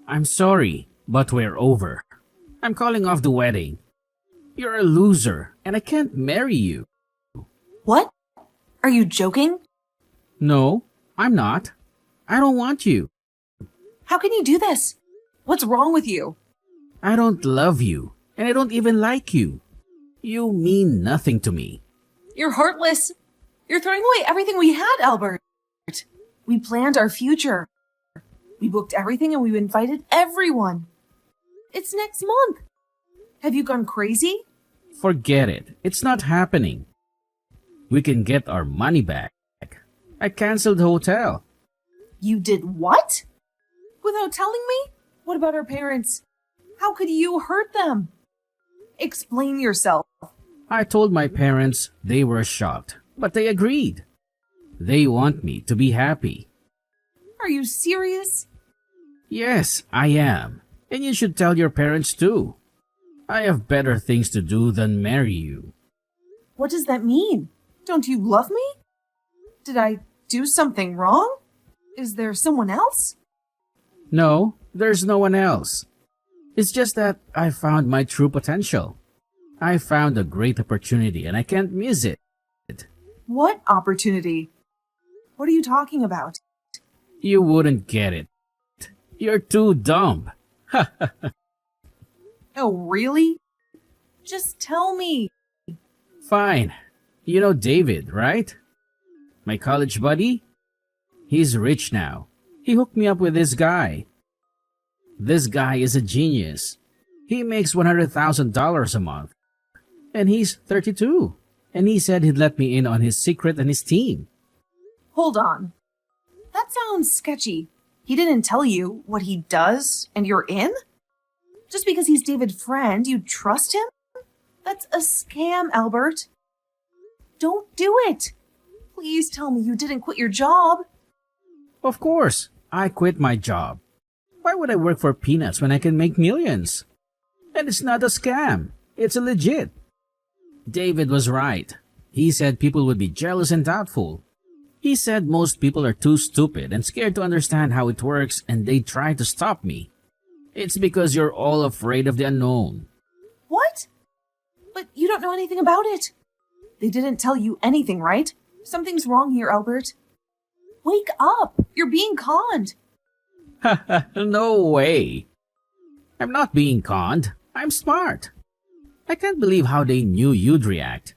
I'm sorry, but we're over. I'm calling off the wedding. You're a loser, and I can't marry you. What? Are you joking? No, I'm not. I don't want you. How can you do this? What's wrong with you? I don't love you, and I don't even like you. You mean nothing to me. You're heartless. You're throwing away everything we had, Albert. We planned our future. We booked everything and we invited everyone. It's next month. Have you gone crazy? Forget it. It's not happening. We can get our money back. I canceled the hotel. You did what? Without telling me? What about our parents? How could you hurt them? Explain yourself. I told my parents. They were shocked, but they agreed. They want me to be happy. Are you serious? Yes, I am. And you should tell your parents too. I have better things to do than marry you. What does that mean? Don't you love me? Did I do something wrong? Is there someone else? No, there's no one else. It's just that I found my true potential. I found a great opportunity and I can't miss it. What opportunity? What are you talking about? You wouldn't get it. You're too dumb. Oh, really? Just tell me. Fine. You know David, right? My college buddy? He's rich now. He hooked me up with this guy. This guy is a genius. He makes $100,000 a month. And he's 32. And he said he'd let me in on his secret and his team. Hold on. That sounds sketchy. He didn't tell you what he does and you're in? Just because he's David's friend, you trust him? That's a scam, Albert. Don't do it. Please tell me you didn't quit your job. Of course, I quit my job. Why would I work for peanuts when I can make millions? And it's not a scam. It's a legit. David was right. He said people would be jealous and doubtful. He said most people are too stupid and scared to understand how it works and they try to stop me. It's because you're all afraid of the unknown. What? But you don't know anything about it. They didn't tell you anything, right? Something's wrong here, Albert. Wake up! You're being conned. No way. I'm not being conned. I'm smart. I can't believe how they knew you'd react.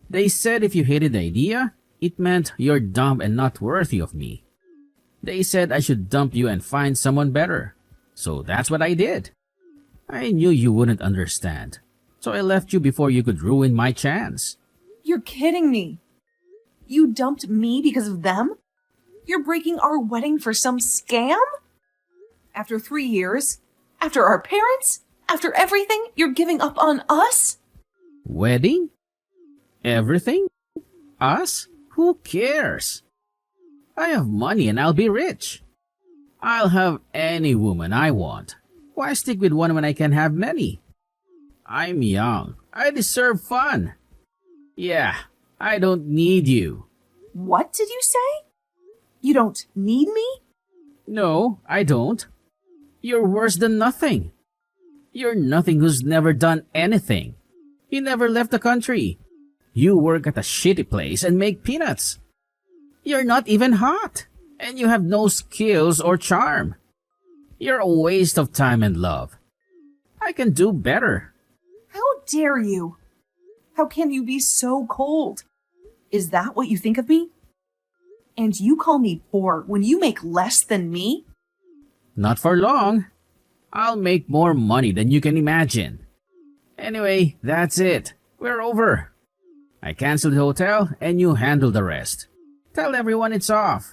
They said if you hated the idea, it meant you're dumb and not worthy of me. They said I should dump you and find someone better. So that's what I did. I knew you wouldn't understand. So I left you before you could ruin my chance. You're kidding me. You dumped me because of them? You're breaking our wedding for some scam? After 3 years? After our parents? After everything? You're giving up on us? Wedding? Everything? Us? Who cares? I have money and I'll be rich. I'll have any woman I want. Why stick with one when I can have many? I'm young. I deserve fun. Yeah, I don't need you. What did you say? You don't need me? No, I don't. You're worse than nothing. You're nothing who's never done anything. You never left the country. You work at a shitty place and make peanuts. You're not even hot. And you have no skills or charm. You're a waste of time and love. I can do better. How dare you? How can you be so cold? Is that what you think of me? And you call me poor when you make less than me? Not for long. I'll make more money than you can imagine. Anyway, that's it. We're over. I canceled the hotel and you handle the rest. Tell everyone it's off.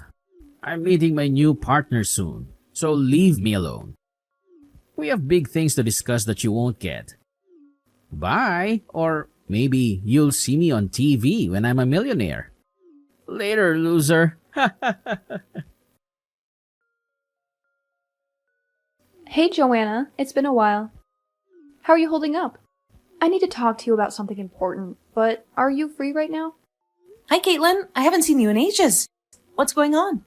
I'm meeting my new partner soon, so leave me alone. We have big things to discuss that you won't get. Bye, or maybe you'll see me on TV when I'm a millionaire. Later, loser. Hey, Joanna. It's been a while. How are you holding up? I need to talk to you about something important, but are you free right now? Hi, Caitlin. I haven't seen you in ages. What's going on?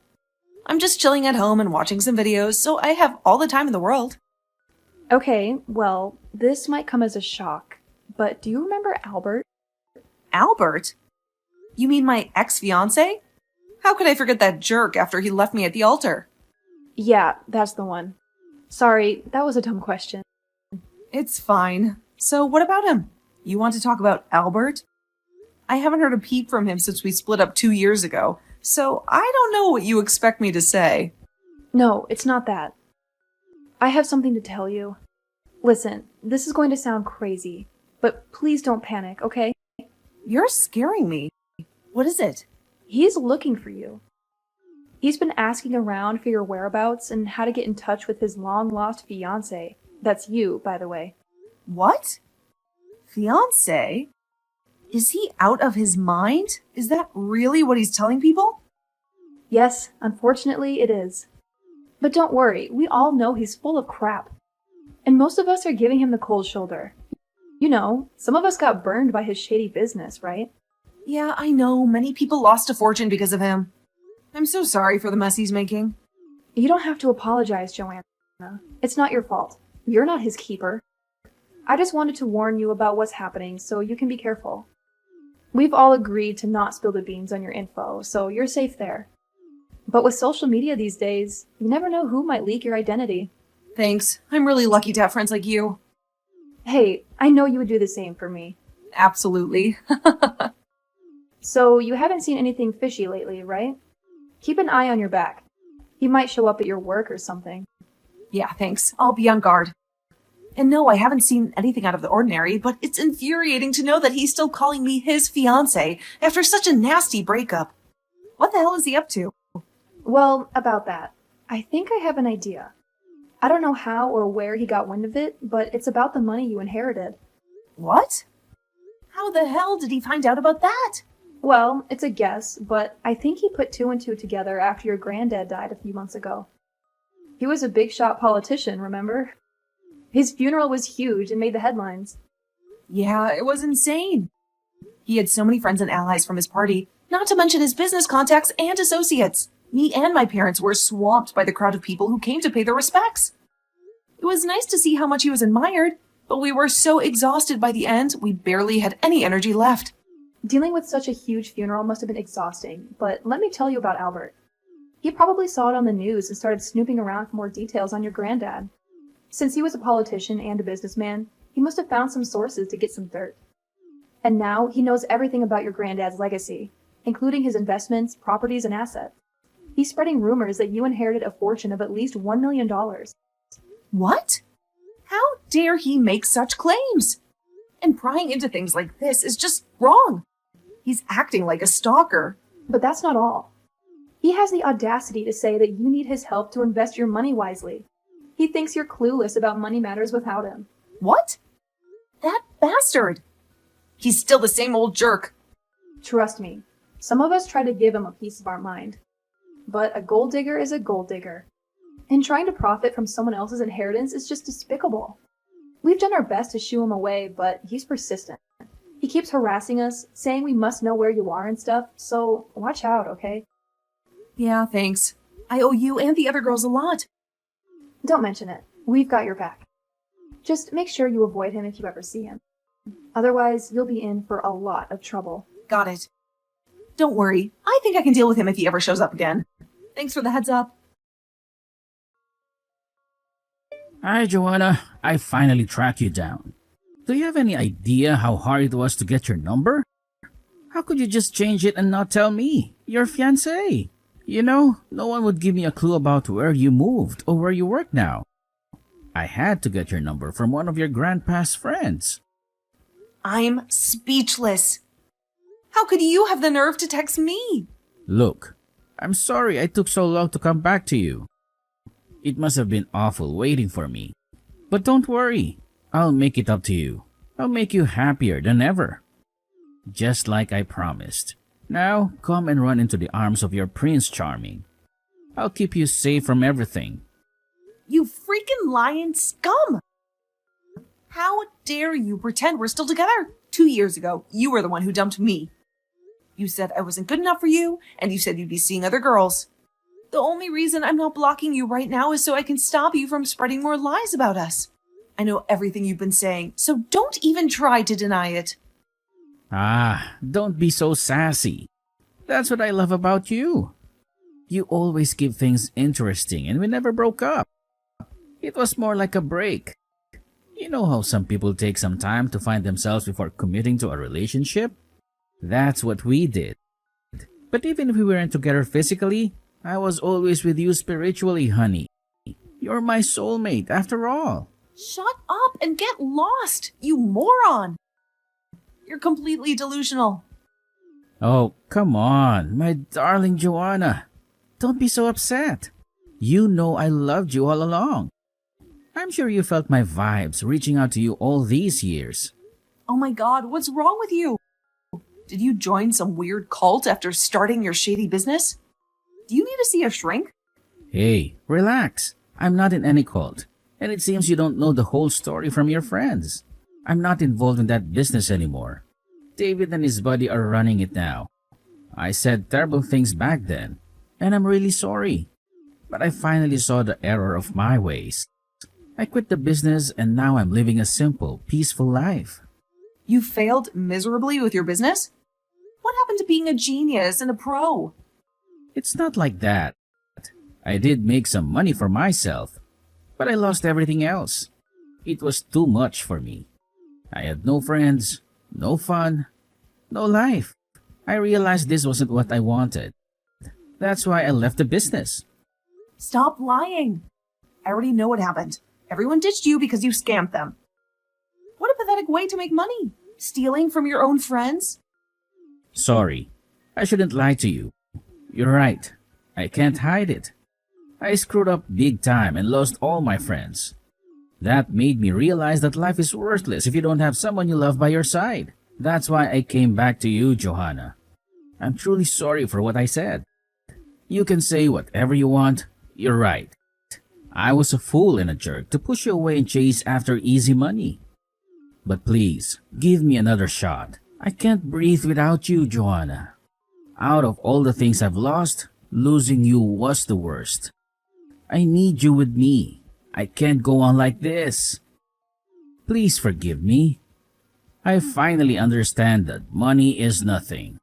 I'm just chilling at home and watching some videos, so I have all the time in the world. Okay, well, this might come as a shock, but do you remember Albert? Albert? You mean my ex-fiancé? How could I forget that jerk after he left me at the altar? Yeah, that's the one. Sorry, that was a dumb question. It's fine. So what about him? You want to talk about Albert? I haven't heard a peep from him since we split up 2 years ago, so I don't know what you expect me to say. No, it's not that. I have something to tell you. Listen, this is going to sound crazy, but please don't panic, okay? You're scaring me. What is it? He's looking for you. He's been asking around for your whereabouts and how to get in touch with his long-lost fiancé. That's you, by the way. What? Fiancé? Is he out of his mind? Is that really what he's telling people? Yes, unfortunately it is. But don't worry, we all know he's full of crap. And most of us are giving him the cold shoulder. You know, some of us got burned by his shady business, right? Yeah, I know. Many people lost a fortune because of him. I'm so sorry for the mess he's making. You don't have to apologize, Joanna. It's not your fault. You're not his keeper. I just wanted to warn you about what's happening so you can be careful. We've all agreed to not spill the beans on your info, so you're safe there. But with social media these days, you never know who might leak your identity. Thanks. I'm really lucky to have friends like you. Hey, I know you would do the same for me. Absolutely. So you haven't seen anything fishy lately, right? Keep an eye on your back. He might show up at your work or something. Yeah, thanks. I'll be on guard. And no, I haven't seen anything out of the ordinary, but it's infuriating to know that he's still calling me his fiancé after such a nasty breakup. What the hell is he up to? Well, about that, I think I have an idea. I don't know how or where he got wind of it, but it's about the money you inherited. What? How the hell did he find out about that? Well, it's a guess, but I think he put two and two together after your granddad died a few months ago. He was a big-shot politician, remember? His funeral was huge and made the headlines. Yeah, it was insane. He had so many friends and allies from his party, not to mention his business contacts and associates. Me and my parents were swamped by the crowd of people who came to pay their respects. It was nice to see how much he was admired, but we were so exhausted by the end, we barely had any energy left. Dealing with such a huge funeral must have been exhausting, but let me tell you about Albert. He probably saw it on the news and started snooping around for more details on your granddad. Since he was a politician and a businessman, he must have found some sources to get some dirt. And now he knows everything about your granddad's legacy, including his investments, properties, and assets. He's spreading rumors that you inherited a fortune of at least $1 million. What? How dare he make such claims? And prying into things like this is just wrong. He's acting like a stalker. But that's not all. He has the audacity to say that you need his help to invest your money wisely. He thinks you're clueless about money matters without him. What? That bastard! He's still the same old jerk. Trust me, some of us try to give him a piece of our mind. But a gold digger is a gold digger. And trying to profit from someone else's inheritance is just despicable. We've done our best to shoo him away, but he's persistent. He keeps harassing us, saying we must know where you are and stuff, so watch out, okay? Yeah, thanks. I owe you and the other girls a lot. Don't mention it. We've got your back. Just make sure you avoid him if you ever see him. Otherwise, you'll be in for a lot of trouble. Got it. Don't worry. I think I can deal with him if he ever shows up again. Thanks for the heads up. Hi, Joanna. I finally tracked you down. Do you have any idea how hard it was to get your number? How could you just change it and not tell me? Your fiancé. You know, no one would give me a clue about where you moved or where you work now. I had to get your number from one of your grandpa's friends. I'm speechless. How could you have the nerve to text me? Look, I'm sorry I took so long to come back to you. It must have been awful waiting for me. But don't worry, I'll make it up to you. I'll make you happier than ever. Just like I promised. Now, come and run into the arms of your Prince Charming. I'll keep you safe from everything. You freaking lying scum! How dare you pretend we're still together? 2 years ago, you were the one who dumped me. You said I wasn't good enough for you, and you said you'd be seeing other girls. The only reason I'm not blocking you right now is so I can stop you from spreading more lies about us. I know everything you've been saying, so don't even try to deny it. Ah, don't be so sassy. That's what I love about you. You always keep things interesting and we never broke up. It was more like a break. You know how some people take some time to find themselves before committing to a relationship? That's what we did. But even if we weren't together physically, I was always with you spiritually, honey. You're my soulmate after all. Shut up and get lost, you moron! You're completely delusional. Oh, come on, my darling Joanna. Don't be so upset. You know I loved you all along. I'm sure you felt my vibes reaching out to you all these years. Oh my god, what's wrong with you? Did you join some weird cult after starting your shady business? Do you need to see a shrink? Hey, relax. I'm not in any cult. And it seems you don't know the whole story from your friends. I'm not involved in that business anymore. David and his buddy are running it now. I said terrible things back then, and I'm really sorry. But I finally saw the error of my ways. I quit the business and now I'm living a simple, peaceful life. You failed miserably with your business? What happened to being a genius and a pro? It's not like that. I did make some money for myself, but I lost everything else. It was too much for me. I had no friends, no fun, no life. I realized this wasn't what I wanted. That's why I left the business. Stop lying. I already know what happened. Everyone ditched you because you scammed them. What a pathetic way to make money. Stealing from your own friends? Sorry, I shouldn't lie to you. You're right. I can't hide it. I screwed up big time and lost all my friends. That made me realize that life is worthless if you don't have someone you love by your side. That's why I came back to you, Johanna. I'm truly sorry for what I said. You can say whatever you want. You're right. I was a fool and a jerk to push you away and chase after easy money. But please, give me another shot. I can't breathe without you, Joanna. Out of all the things I've lost, losing you was the worst. I need you with me. I can't go on like this. Please forgive me. I finally understand that money is nothing.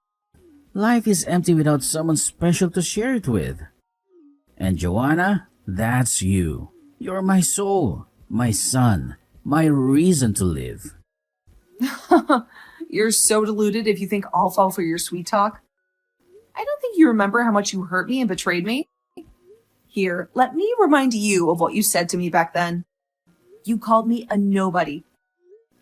Life is empty without someone special to share it with. And Joanna, that's you. You're my soul, my sun, my reason to live. You're so deluded if you think I'll fall for your sweet talk. I don't think you remember how much you hurt me and betrayed me. Here, let me remind you of what you said to me back then. You called me a nobody.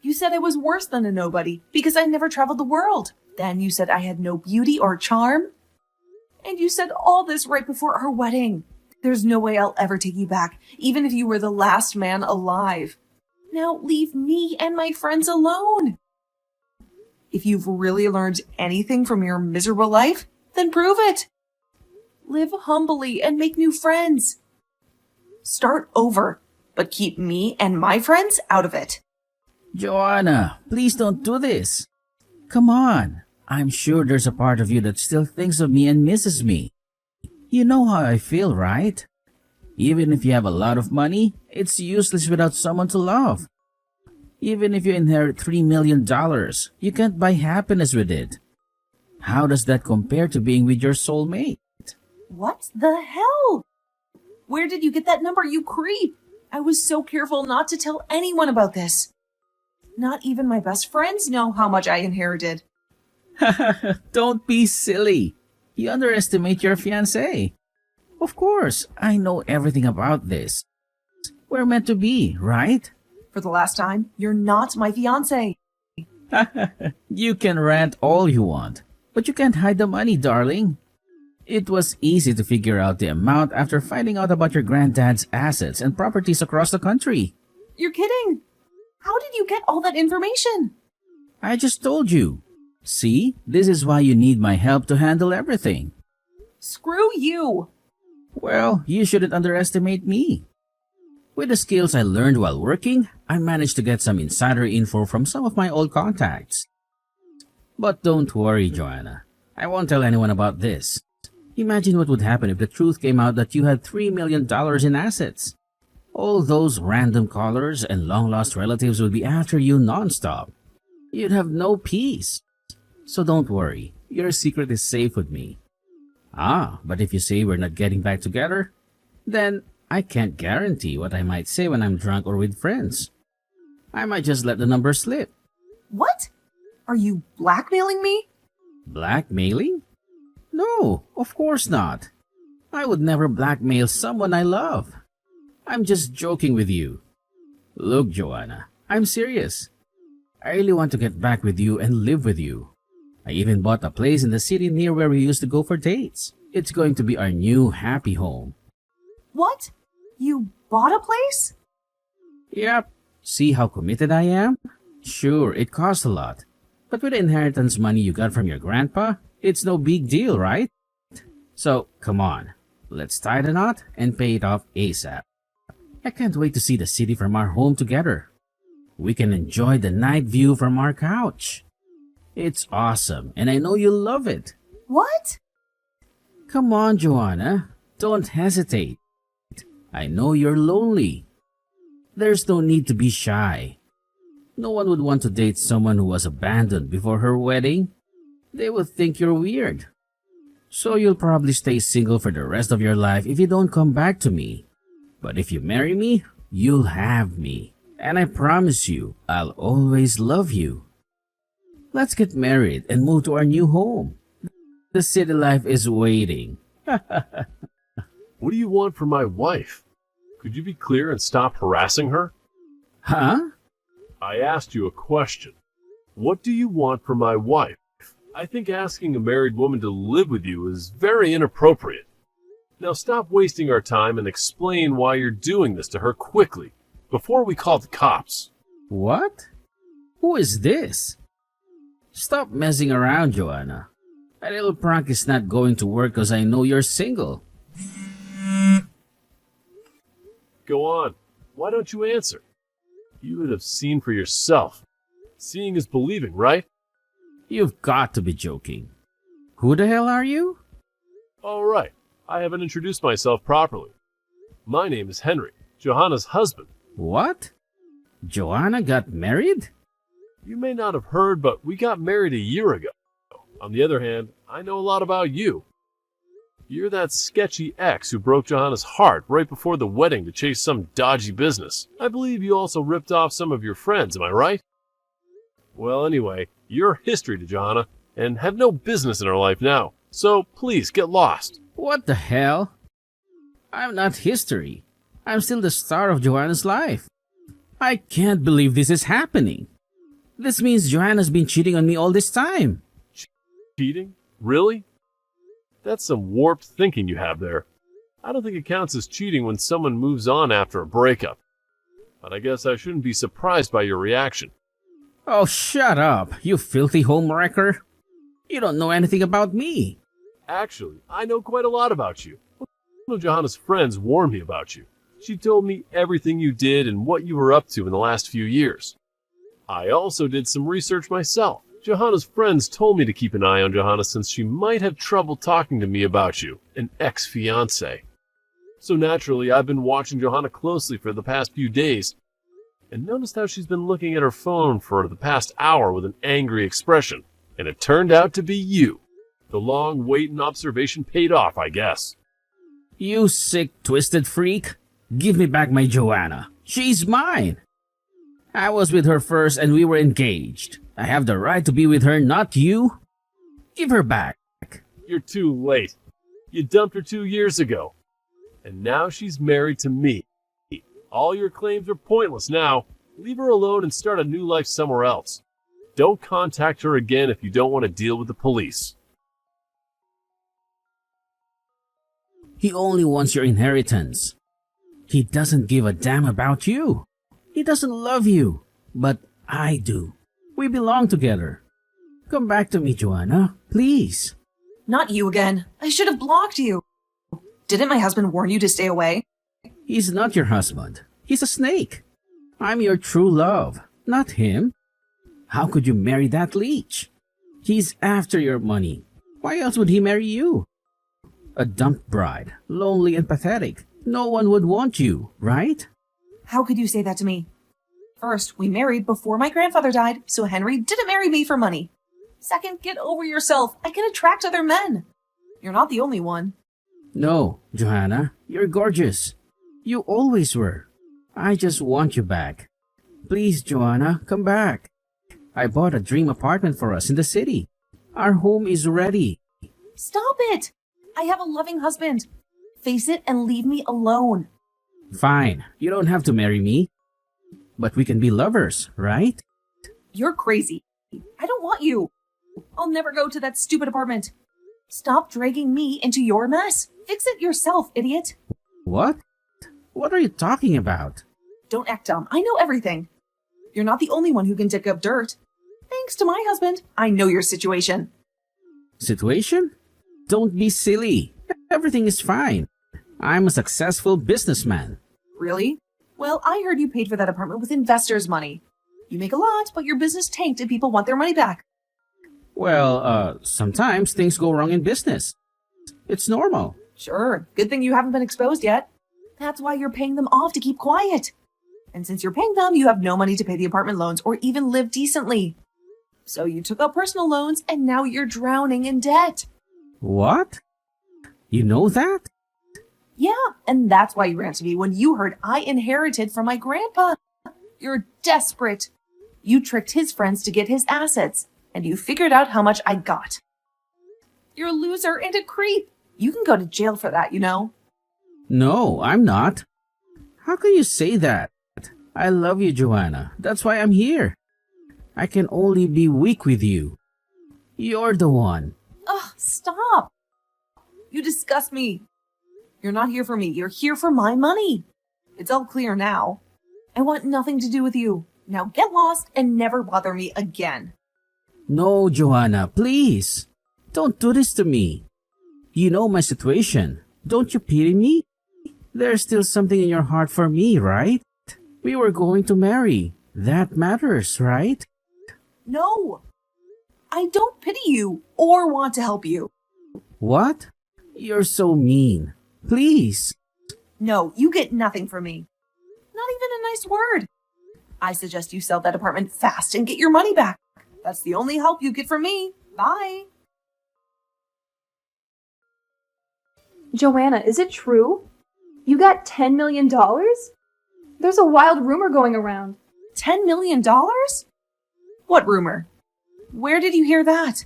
You said I was worse than a nobody because I never traveled the world. Then you said I had no beauty or charm. And you said all this right before our wedding. There's no way I'll ever take you back, even if you were the last man alive. Now leave me and my friends alone. If you've really learned anything from your miserable life, then prove it. Live humbly and make new friends. Start over, but keep me and my friends out of it. Joanna, please don't do this. Come on. I'm sure there's a part of you that still thinks of me and misses me. You know how I feel, right? Even if you have a lot of money, it's useless without someone to love. Even if you inherit $3 million, you can't buy happiness with it. How does that compare to being with your soulmate? What the hell? Where did you get that number, you creep? I was so careful not to tell anyone about this. Not even my best friends know how much I inherited. Don't be silly. You underestimate your fiancé. Of course, I know everything about this. We're meant to be, right? For the last time, you're not my fiancé. You can rant all you want, but you can't hide the money, darling. It was easy to figure out the amount after finding out about your granddad's assets and properties across the country. You're kidding. How did you get all that information? I just told you. See, this is why you need my help to handle everything. Screw you. Well, you shouldn't underestimate me. With the skills I learned while working, I managed to get some insider info from some of my old contacts. But don't worry, Joanna. I won't tell anyone about this. Imagine what would happen if the truth came out that you had $3 million in assets. All those random callers and long-lost relatives would be after you non-stop. You'd have no peace. So don't worry, your secret is safe with me. But if you say we're not getting back together, then I can't guarantee what I might say when I'm drunk or with friends. I might just let the number slip. What? Are you blackmailing me? Blackmailing? No, of course not. I would never blackmail someone I love. I'm just joking with you. Look, Joanna, I'm serious. I really want to get back with you and live with you. I even bought a place in the city near where we used to go for dates. It's going to be our new happy home. What? You bought a place? Yep. See how committed I am? Sure, it costs a lot. But with the inheritance money you got from your grandpa, it's no big deal, right? So, come on. Let's tie the knot and pay it off ASAP. I can't wait to see the city from our home together. We can enjoy the night view from our couch. It's awesome, and I know you'll love it. What? Come on, Joanna. Don't hesitate. I know you're lonely. There's no need to be shy. No one would want to date someone who was abandoned before her wedding. They would think you're weird. So you'll probably stay single for the rest of your life if you don't come back to me. But if you marry me, you'll have me. And I promise you, I'll always love you. Let's get married and move to our new home. The city life is waiting. What do you want from my wife? Could you be clear and stop harassing her? Huh? I asked you a question. What do you want from my wife? I think asking a married woman to live with you is very inappropriate. Now stop wasting our time and explain why you're doing this to her quickly, before we call the cops. What? Who is this? Stop messing around, Joanna. A little prank is not going to work because I know you're single. Go on. Why don't you answer? You would have seen for yourself. Seeing is believing, right? You've got to be joking. Who the hell are you? All right. I haven't introduced myself properly. My name is Henry, Johanna's husband. What? Joanna got married? You may not have heard, but we got married a year ago. On the other hand, I know a lot about you. You're that sketchy ex who broke Johanna's heart right before the wedding to chase some dodgy business. I believe you also ripped off some of your friends, am I right? Well, anyway, you're history to Johanna and have no business in her life now. So please get lost. What the hell? I'm not history. I'm still the star of Joanna's life. I can't believe this is happening. This means Joanna's been cheating on me all this time. Cheating? Really? That's some warped thinking you have there. I don't think it counts as cheating when someone moves on after a breakup. But I guess I shouldn't be surprised by your reaction. Oh, shut up, you filthy homewrecker. You don't know anything about me. Actually, I know quite a lot about you. One of Johanna's friends warned me about you. She told me everything you did and what you were up to in the last few years. I also did some research myself. Johanna's friends told me to keep an eye on Johanna since she might have trouble talking to me about you, an ex-fiancé. So naturally, I've been watching Johanna closely for the past few days and noticed how she's been looking at her phone for the past hour with an angry expression. And it turned out to be you. The long wait and observation paid off, I guess. You sick, twisted freak. Give me back my Joanna. She's mine. I was with her first and we were engaged. I have the right to be with her, not you. Give her back. You're too late. You dumped her 2 years ago. And now she's married to me. All your claims are pointless now. Leave her alone and start a new life somewhere else. Don't contact her again if you don't want to deal with the police. He only wants your inheritance. He doesn't give a damn about you. He doesn't love you. But I do. We belong together. Come back to me, Joanna, please. Not you again. I should have blocked you. Didn't my husband warn you to stay away? He's not your husband. He's a snake. I'm your true love, not him. How could you marry that leech? He's after your money. Why else would he marry you? A dumped bride, lonely and pathetic. No one would want you, right? How could you say that to me? First, we married before my grandfather died, so Henry didn't marry me for money. Second, get over yourself. I can attract other men. You're not the only one. No, Johanna, you're gorgeous. You always were. I just want you back. Please, Johanna, come back. I bought a dream apartment for us in the city. Our home is ready. Stop it! I have a loving husband. Face it and leave me alone. Fine, you don't have to marry me. But we can be lovers, right? You're crazy. I don't want you. I'll never go to that stupid apartment. Stop dragging me into your mess. Fix it yourself, idiot. What? What are you talking about? Don't act dumb. I know everything. You're not the only one who can dig up dirt. Thanks to my husband, I know your situation. Situation? Don't be silly. Everything is fine. I'm a successful businessman. Really? Well, I heard you paid for that apartment with investors' money. You make a lot, but your business tanked and people want their money back. Well, sometimes things go wrong in business. It's normal. Sure, good thing you haven't been exposed yet. That's why you're paying them off to keep quiet. And since you're paying them, you have no money to pay the apartment loans or even live decently. So you took out personal loans and now you're drowning in debt. What? You know that? Yeah, and that's why you ran to me when you heard I inherited from my grandpa. You're desperate. You tricked his friends to get his assets, and you figured out how much I got. You're a loser and a creep. You can go to jail for that, you know. No, I'm not. How can you say that? I love you, Joanna. That's why I'm here. I can only be weak with you. You're the one. Ugh, stop. You disgust me. You're not here for me. You're here for my money. It's all clear now. I want nothing to do with you. Now get lost and never bother me again. No, Joanna, please. Don't do this to me. You know my situation. Don't you pity me? There's still something in your heart for me, right? We were going to marry. That matters, right? No. I don't pity you or want to help you. What? You're so mean. Please. No, you get nothing from me. Not even a nice word. I suggest you sell that apartment fast and get your money back. That's the only help you get from me. Bye. Joanna, is it true? You got $10 million? There's a wild rumor going around. $10 million? What rumor? Where did you hear that?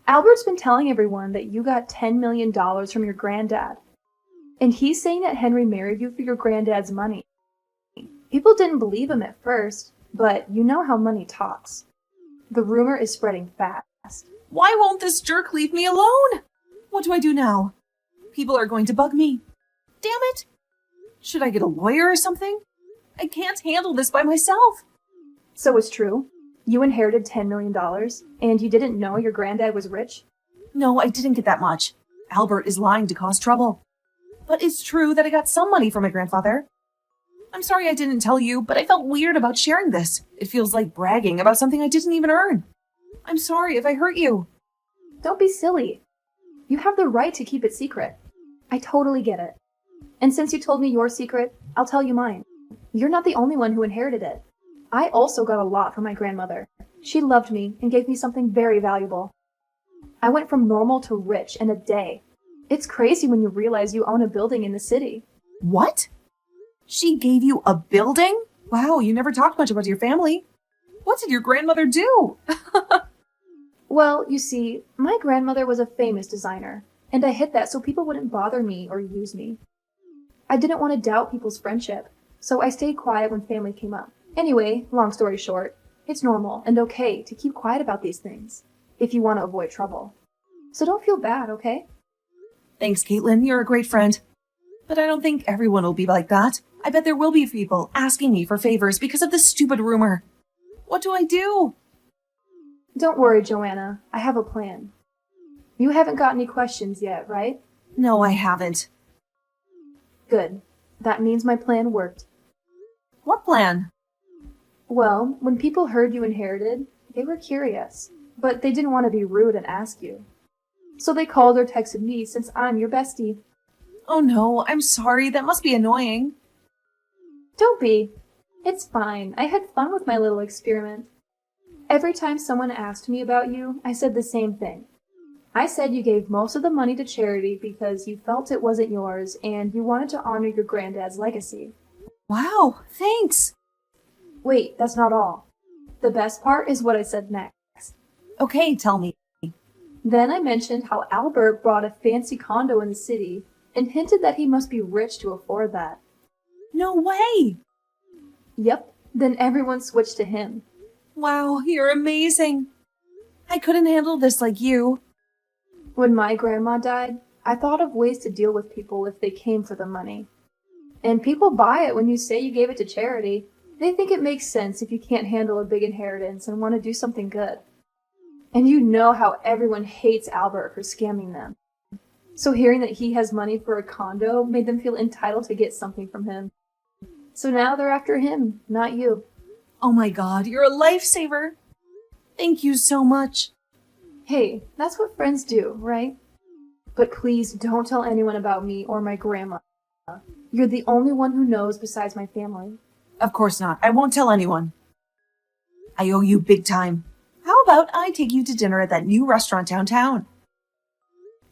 Albert's been telling everyone that you got $10 million from your granddad. And he's saying that Henry married you for your granddad's money. People didn't believe him at first, but you know how money talks. The rumor is spreading fast. Why won't this jerk leave me alone? What do I do now? People are going to bug me. Damn it! Should I get a lawyer or something? I can't handle this by myself. So it's true. You inherited $10 million, and you didn't know your granddad was rich? No, I didn't get that much. Albert is lying to cause trouble. But it's true that I got some money from my grandfather. I'm sorry I didn't tell you, but I felt weird about sharing this. It feels like bragging about something I didn't even earn. I'm sorry if I hurt you. Don't be silly. You have the right to keep it secret. I totally get it. And since you told me your secret, I'll tell you mine. You're not the only one who inherited it. I also got a lot from my grandmother. She loved me and gave me something very valuable. I went from normal to rich in a day. It's crazy when you realize you own a building in the city. What? She gave you a building? Wow, you never talked much about your family. What did your grandmother do? Well, you see, my grandmother was a famous designer, and I hid that so people wouldn't bother me or use me. I didn't want to doubt people's friendship, so I stayed quiet when family came up. Anyway, long story short, it's normal and okay to keep quiet about these things, if you want to avoid trouble. So don't feel bad, okay? Thanks, Caitlin. You're a great friend. But I don't think everyone will be like that. I bet there will be people asking me for favors because of this stupid rumor. What do I do? Don't worry, Joanna. I have a plan. You haven't got any questions yet, right? No, I haven't. Good. That means my plan worked. What plan? Well, when people heard you inherited, they were curious, but they didn't want to be rude and ask you. So they called or texted me since I'm your bestie. Oh no, I'm sorry. That must be annoying. Don't be. It's fine. I had fun with my little experiment. Every time someone asked me about you, I said the same thing. I said you gave most of the money to charity because you felt it wasn't yours and you wanted to honor your granddad's legacy. Wow, thanks. Wait, that's not all. The best part is what I said next. Okay, tell me. Then I mentioned how Albert bought a fancy condo in the city and hinted that he must be rich to afford that. No way. Yep, then everyone switched to him. Wow, you're amazing. I couldn't handle this like you. When my grandma died, I thought of ways to deal with people if they came for the money. And people buy it when you say you gave it to charity. They think it makes sense if you can't handle a big inheritance and want to do something good. And you know how everyone hates Albert for scamming them. So hearing that he has money for a condo made them feel entitled to get something from him. So now they're after him, not you. Oh my god, you're a lifesaver. Thank you so much. Hey, that's what friends do, right? But please don't tell anyone about me or my grandma. You're the only one who knows besides my family. Of course not. I won't tell anyone. I owe you big time. How about I take you to dinner at that new restaurant downtown?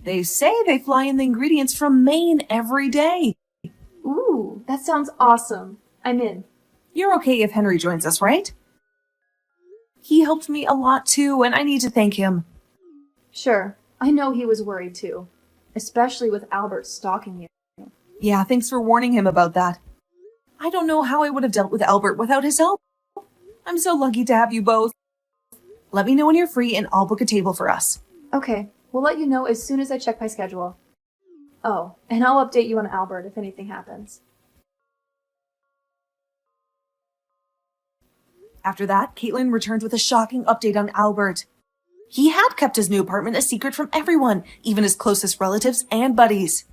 They say they fly in the ingredients from Maine every day. Ooh, that sounds awesome. I'm in. You're okay if Henry joins us, right? He helped me a lot too, and I need to thank him. Sure, I know he was worried too. Especially with Albert stalking you. Yeah, thanks for warning him about that. I don't know how I would have dealt with Albert without his help. I'm so lucky to have you both. Let me know when you're free and I'll book a table for us. Okay, we'll let you know as soon as I check my schedule. Oh, and I'll update you on Albert if anything happens. After that, Caitlin returned with a shocking update on Albert. He had kept his new apartment a secret from everyone, even his closest relatives and buddies.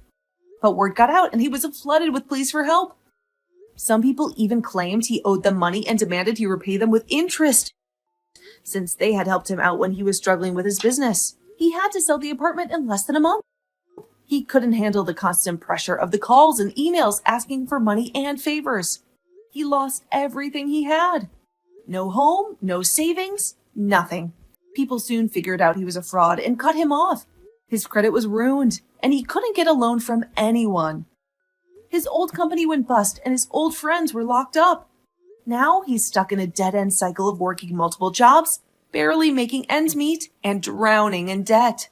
But word got out and he was flooded with pleas for help. Some people even claimed he owed them money and demanded he repay them with interest, since they had helped him out when he was struggling with his business. He had to sell the apartment in less than a month. He couldn't handle the constant pressure of the calls and emails asking for money and favors. He lost everything he had. No home, no savings, nothing. People soon figured out he was a fraud and cut him off. His credit was ruined, and he couldn't get a loan from anyone. His old company went bust, and his old friends were locked up. Now he's stuck in a dead-end cycle of working multiple jobs, barely making ends meet, and drowning in debt.